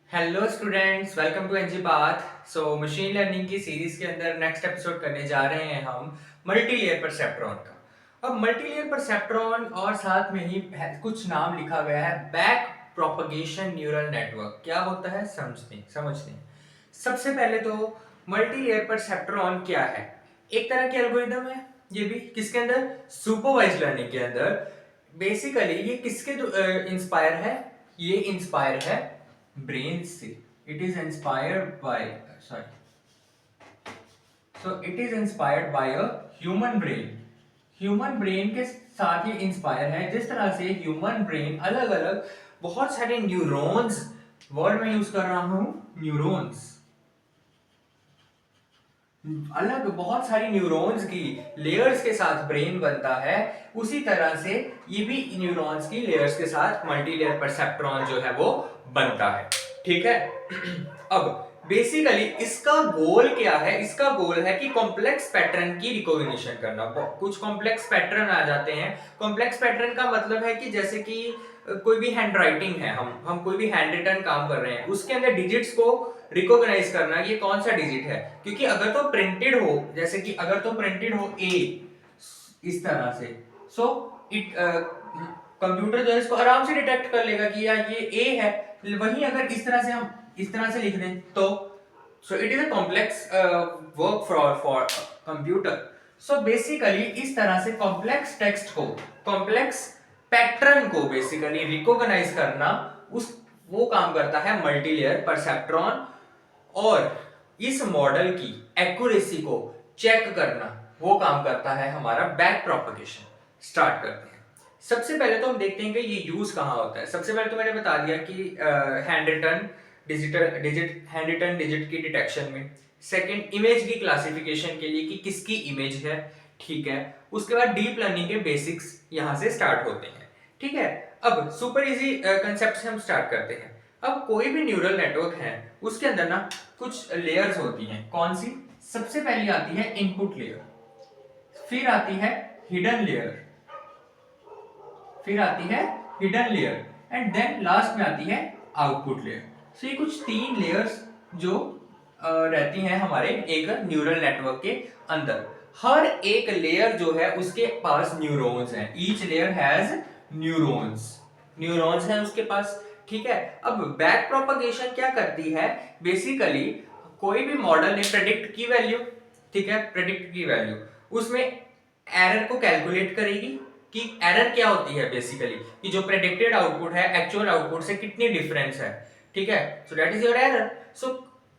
Hello students, welcome to N G path. So machine learning की series के अंदर next episode करने जा रहे हैं हम मल्टी लेयर परसेप्ट्रॉन का। अब मल्टी लेयर परसेप्ट्रॉन और साथ में ही कुछ नाम लिखा गया है बैक प्रोपगेशन न्यूरल नेटवर्क। क्या होता है समझते हैं। सबसे पहले तो मल्टी लेयर परसेप्ट्रॉन क्या है। एक तरह की एल्गोरिदम है, ये भी किसके अंदर, सुपरवाइज्ड लर्निंग के अंदर। बेसिकली ये किसके इंस्पायर है, ये इंस्पायर है ब्रेन से। It is inspired by it is inspired by a human brain. Human brain के साथ ही इंस्पायर है। जिस तरह से ह्यूमन ब्रेन अलग अलग बहुत सारे न्यूरॉन्स, वर्ड में यूज कर रहा हूं न्यूरॉन्स, अलग बहुत सारी न्यूरॉन्स की लेयर्स के साथ ब्रेन बनता है, उसी तरह से ये भी न्यूरॉन्स की लेयर्स के साथ मल्टी लेयर परसेप्ट्रॉन जो है वो बनता है। ठीक है। अब बेसिकली इसका गोल क्या है, इसका गोल है कि कॉम्प्लेक्स पैटर्न की रिकॉग्निशन करना। कुछ कॉम्प्लेक्स पैटर्न आ जाते हैं। कॉम्प्लेक्स पैटर्न का मतलब है कि जैसे कि कोई भी हैंड राइटिंग है, हम कोई भी हैंड रिटन काम कर रहे हैं, उसके अंदर डिजिट्स को रिकॉग्नाइज करना, ये कौन सा डिजिट है। क्योंकि अगर तो प्रिंटेड हो, जैसे कि अगर तो प्रिंटेड हो ए इस तरह से, सो इट कंप्यूटर जो है इसको आराम से डिटेक्ट कर लेगा कि यार ये ए है। वहीं अगर इस तरह से हम इस तरह से लिख दें तो so it is a complex work for computer. So basically इस तरह से कॉम्प्लेक्स टेक्स्ट को, कॉम्प्लेक्स पैटर्न को बेसिकली रिकॉग्नाइज करना, उस वो काम करता है मल्टी लेयर परसेप्ट्रॉन। और इस मॉडल की एक्यूरेसी को चेक करना वो काम करता है हमारा बैक प्रोपगेशन। स्टार्ट करते हैं। सबसे पहले तो हम देखते हैं कि ये यूज कहां होता है। सबसे पहले तो मैंने बता दिया कि hand written hand written digit की डिटेक्शन में। सेकंड, इमेज की क्लासिफिकेशन के लिए कि किसकी इमेज है। ठीक है। उसके बाद डीप लर्निंग के बेसिक्स यहां से स्टार्ट होते हैं। ठीक है। अब सुपर इजी कंसेप्ट से हम स्टार्ट करते हैं। अब कोई भी न्यूरल नेटवर्क है, उसके अंदर ना कुछ लेयर्स होती हैं। कौन सी? सबसे पहली आती है इनपुट लेयर, फिर आती है हिडन लेयर, फिर आती है hidden layer and then last में आती है आउटपुट लेयर। सो ये कुछ तीन लेयर्स जो रहती हैं हमारे एक न्यूरल नेटवर्क के अंदर। हर एक लेयर जो है उसके पास न्यूरॉन्स हैं। Each layer has neurons, neurons हैं उसके पास। ठीक है। अब बैक प्रोपगेशन क्या करती है, बेसिकली कोई भी मॉडल ने प्रेडिक्ट की वैल्यू, ठीक है, प्रेडिक्ट की वैल्यू, उसमें एरर को कैलकुलेट करेगी कि एरर क्या होती है बेसिकली, कि जो प्रेडिक्टेड आउटपुट है एक्चुअल आउटपुट से कितनी डिफरेंस है। ठीक है। So that is your error. So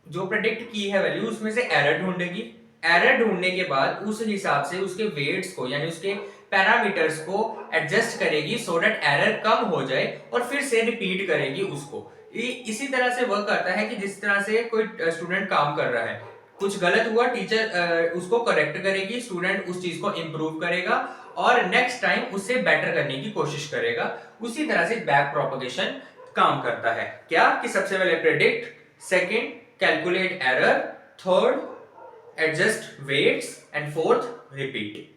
जो प्रेडिक्ट की है वैल्यू, उसमें से एरर ढूंढेगी। एरर ढूंढने के बाद उस हिसाब से उसके वेट्स को यानी उसके पैरामीटर्स को एडजस्ट करेगी सो दैट एरर कम हो जाए और फिर से रिपीट करेगी उसको। इसी तरह से वर्क करता है कि जिस तरह से कोई स्टूडेंट काम कर रहा है, कुछ गलत हुआ, टीचर उसको करेक्ट करेगी, स्टूडेंट उस चीज को इंप्रूव करेगा और नेक्स्ट टाइम उससे बेटर करने की कोशिश करेगा। उसी तरह से बैक प्रोपगेशन काम करता है। क्या कि सबसे पहले predict, second calculate error, third adjust weights and fourth repeat.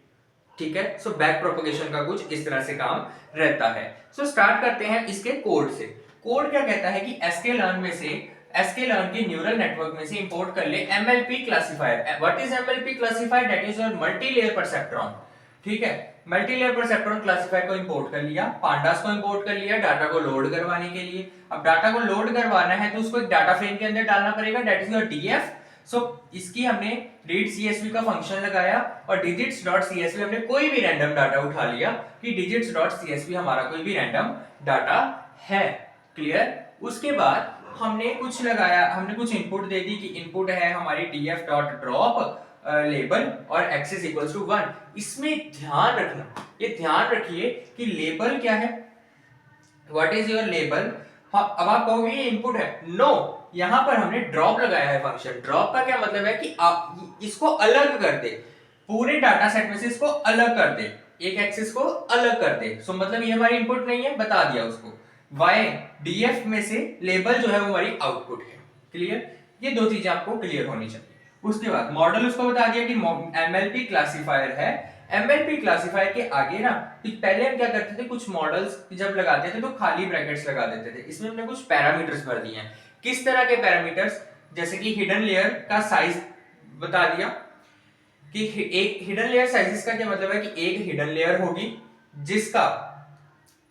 ठीक है। सो बैक प्रोपगेशन का कुछ इस तरह से काम रहता है। सो स्टार्ट करते हैं इसके कोड से। कोड क्या कहता है कि sklearn में से, sklearn के न्यूरल नेटवर्क में से इंपोर्ट कर ले MLP classifier. What is MLP classifier? That is your multi layer perceptron. ठीक है। मल्टी लेयर परसेप्ट्रॉन क्लासिफायर को इंपोर्ट कर लिया, पांडास को इंपोर्ट कर लिया डाटा को लोड करवाने के लिए। अब डाटा को लोड करवाना है तो उसको एक डाटा फ्रेम के अंदर डालना पड़ेगा, दैट इज योर डीएफ। सो इसकी हमने रीड सीएसवी का फंक्शन लगाया और डिजिट्स डॉट सीएसवी हमने कोई भी रैंडम डाटा उठा लिया कि डिजिट्स डॉट सीएसवी हमारा कोई भी रैंडम डाटा है। क्लियर? उसके बाद हमने कुछ लगाया, हमने कुछ इनपुट दे दी कि इनपुट है हमारी df डॉट ड्रॉप लेबल और एक्सेस इक्वल्स टू 1। इसमें ध्यान रखना, ये ध्यान रखिए कि लेबल क्या है, व्हाट इज योर लेबल। अब आप कहोगे ये इनपुट है, नो, यहां पर हमने ड्रॉप लगाया है फंक्शन। ड्रॉप का क्या मतलब है कि आप इसको अलग कर दे, पूरे डाटा सेट में से इसको अलग कर दे, एक एक्सेस को अलग कर दे। सो मतलब ये हमारी इनपुट नहीं है, बता दिया उसको। वाई डीएफ में से लेबल जो है वो हमारी आउटपुट है। क्लियर? ये दो चीजें आपको क्लियर होनी चाहिए। उसके बाद मॉडल उसको बता दिया कि एमएलपी क्लासिफायर है। एमएलपी क्लासिफायर के आगे ना, पहले हम क्या करते थे, कुछ मॉडल्स जब लगाते थे तो खाली ब्रैकेट्स लगा देते थे, इसमें हमने कुछ पैरामीटर्स भर दिए हैं किस तरह के पैरामीटर्स, जैसे कि हिडन लेयर का साइज बता दिया कि एक हिडन लेयर साइजेस का क्या मतलब है कि एक हिडन लेयर होगी जिसका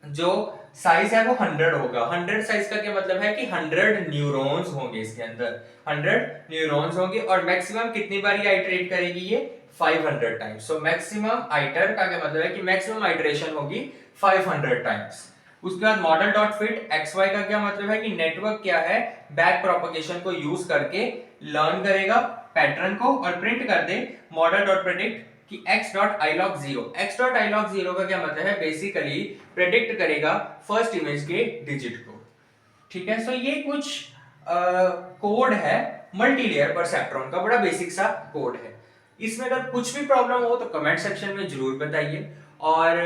जो साइज है वो 100 होगा। 100 साइज का क्या मतलब है कि 100 न्यूरॉन्स होंगे इसके अंदर, 100 न्यूरॉन्स होंगे और मैक्सिमम कितनी बार आइटरेट करेगी ये 500 टाइम्स। सो मैक्सिमम आइटर का क्या मतलब है कि मैक्सिमम आइटरेशन होगी 500 टाइम्स। उसके बाद model dot fit x y का क्या मतलब है कि नेटवर्क क्या है बैक प्रोपगेशन को यूज करके लर्न करेगा पैटर्न को और प्रिंट कर दे मॉडल डॉट प्रेडिक्ट कि x dot iloc 0। x dot iloc 0 का क्या मतलब है, बेसिकली प्रेडिक्ट करेगा फर्स्ट इमेज के डिजिट को। ठीक है, सो ये कुछ कोड है मल्टी लेयर परसेप्ट्रॉन का, बड़ा बेसिक सा कोड है। इसमें अगर कुछ भी प्रॉब्लम हो तो कमेंट सेक्शन में जरूर बताइए और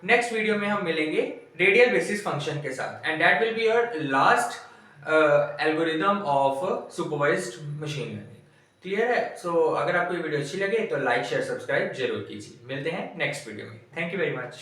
नेक्स्ट वीडियो में हम मिलेंगे रेडियल बेसिस फंक्शन के साथ and that will be your last algorithm of supervised machine learning. Clear है? सो अगर आपको ये वीडियो अच्छी लगे तो लाइक शेयर सब्सक्राइब जरूर कीजिए। मिलते हैं नेक्स्ट वीडियो में। Thank you very much.